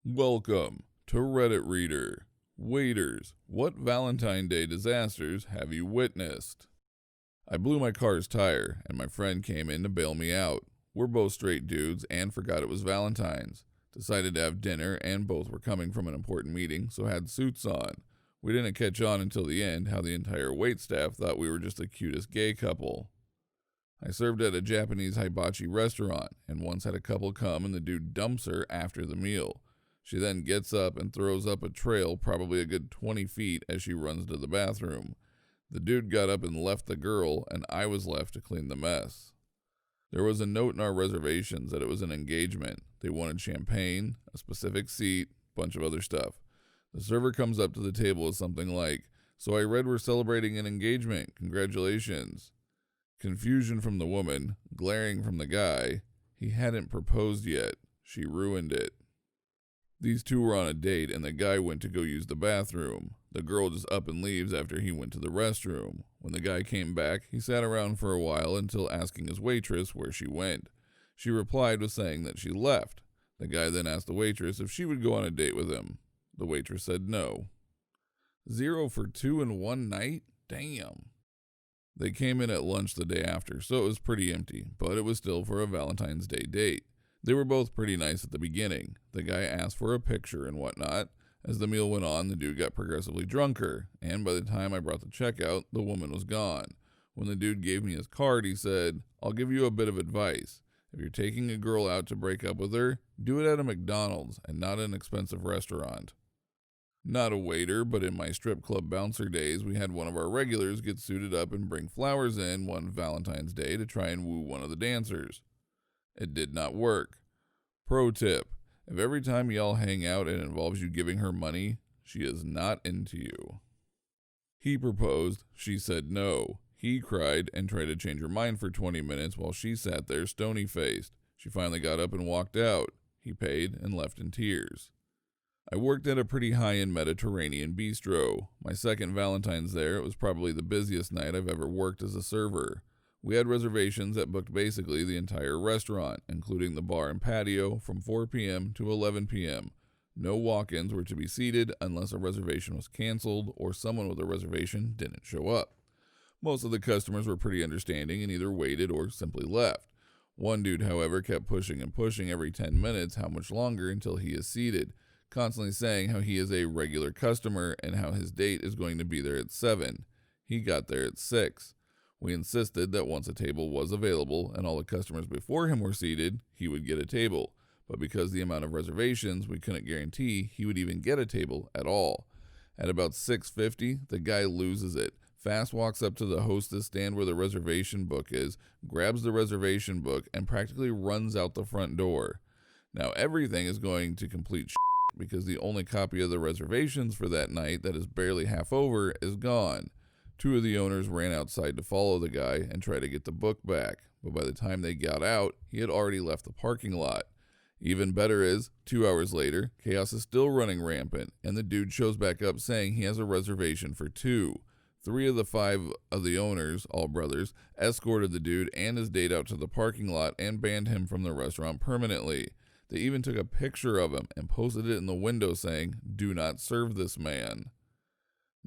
Welcome to Reddit Reader. Waiters, what Valentine Day disasters have you witnessed? I blew my car's tire, and my friend came in to bail me out. We're both straight dudes and forgot it was Valentine's. Decided to have dinner, and both were coming from an important meeting, so had suits on. We didn't catch on until the end how the entire waitstaff thought we were just the cutest gay couple. I served at a Japanese hibachi restaurant, and once had a couple come and the dude dumps her after the meal. She then gets up and throws up a trail probably a good 20 feet as she runs to the bathroom. The dude got up and left the girl, and I was left to clean the mess. There was a note in our reservations that it was an engagement. They wanted champagne, a specific seat, bunch of other stuff. The server comes up to the table with something like, "So I read we're celebrating an engagement. Congratulations." Confusion from the woman, glaring from the guy. He hadn't proposed yet. She ruined it. These two were on a date, and the guy went to go use the bathroom. The girl just up and leaves after he went to the restroom. When the guy came back, he sat around for a while until asking his waitress where she went. She replied with saying that she left. The guy then asked the waitress if she would go on a date with him. The waitress said no. 0 for 2 in one night? Damn. They came in at lunch the day after, so it was pretty empty, but it was still for a Valentine's Day date. They were both pretty nice at the beginning. The guy asked for a picture and whatnot. As the meal went on, the dude got progressively drunker, and by the time I brought the check out, the woman was gone. When the dude gave me his card, he said, "I'll give you a bit of advice. If you're taking a girl out to break up with her, do it at a McDonald's and not an expensive restaurant." Not a waiter, but in my strip club bouncer days, we had one of our regulars get suited up and bring flowers in one Valentine's Day to try and woo one of the dancers. It did not work. Pro tip, if every time y'all hang out it involves you giving her money, she is not into you. He proposed, she said no. He cried and tried to change her mind for 20 minutes while she sat there stony-faced. She finally got up and walked out. He paid and left in tears. I worked at a pretty high-end Mediterranean bistro. My second Valentine's there, it was probably the busiest night I've ever worked as a server. We had reservations that booked basically the entire restaurant, including the bar and patio, from 4 p.m. to 11 p.m. No walk-ins were to be seated unless a reservation was canceled or someone with a reservation didn't show up. Most of the customers were pretty understanding and either waited or simply left. One dude, however, kept pushing and pushing every 10 minutes how much longer until he is seated, constantly saying how he is a regular customer and how his date is going to be there at 7. He got there at 6. We insisted that once a table was available and all the customers before him were seated, he would get a table. But because the amount of reservations, we couldn't guarantee he would even get a table at all. At about 6:50, the guy loses it. Fast walks up to the hostess stand where the reservation book is, grabs the reservation book, and practically runs out the front door. Now everything is going to complete because the only copy of the reservations for that night that is barely half over is gone. 2 of the owners ran outside to follow the guy and try to get the book back, but by the time they got out, he had already left the parking lot. Even better is, 2 hours later, chaos is still running rampant, and the dude shows back up saying he has a reservation for 2. 3 of the 5 of the owners, all brothers, escorted the dude and his date out to the parking lot and banned him from the restaurant permanently. They even took a picture of him and posted it in the window saying, "Do not serve this man."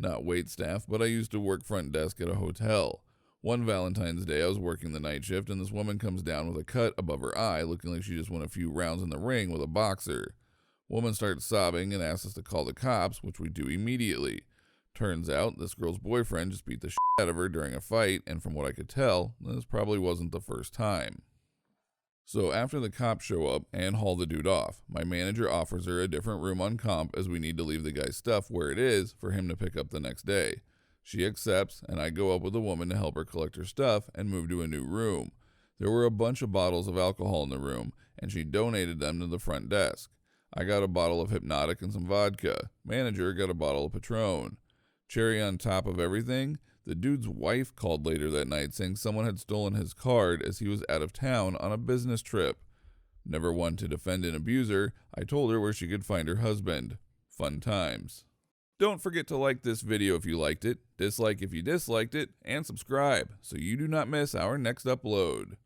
Not waitstaff, but I used to work front desk at a hotel. One Valentine's Day, I was working the night shift, and this woman comes down with a cut above her eye, looking like she just won a few rounds in the ring with a boxer. Woman starts sobbing and asks us to call the cops, which we do immediately. Turns out, this girl's boyfriend just beat the shit out of her during a fight, and from what I could tell, this probably wasn't the first time. So after the cops show up and haul the dude off, my manager offers her a different room on comp as we need to leave the guy's stuff where it is for him to pick up the next day. She accepts, and I go up with the woman to help her collect her stuff and move to a new room. There were a bunch of bottles of alcohol in the room, and she donated them to the front desk. I got a bottle of Hypnotic and some vodka. Manager got a bottle of Patron. Cherry on top of everything, the dude's wife called later that night saying someone had stolen his card as he was out of town on a business trip. Never one to defend an abuser, I told her where she could find her husband. Fun times. Don't forget to like this video if you liked it, dislike if you disliked it, and subscribe so you do not miss our next upload.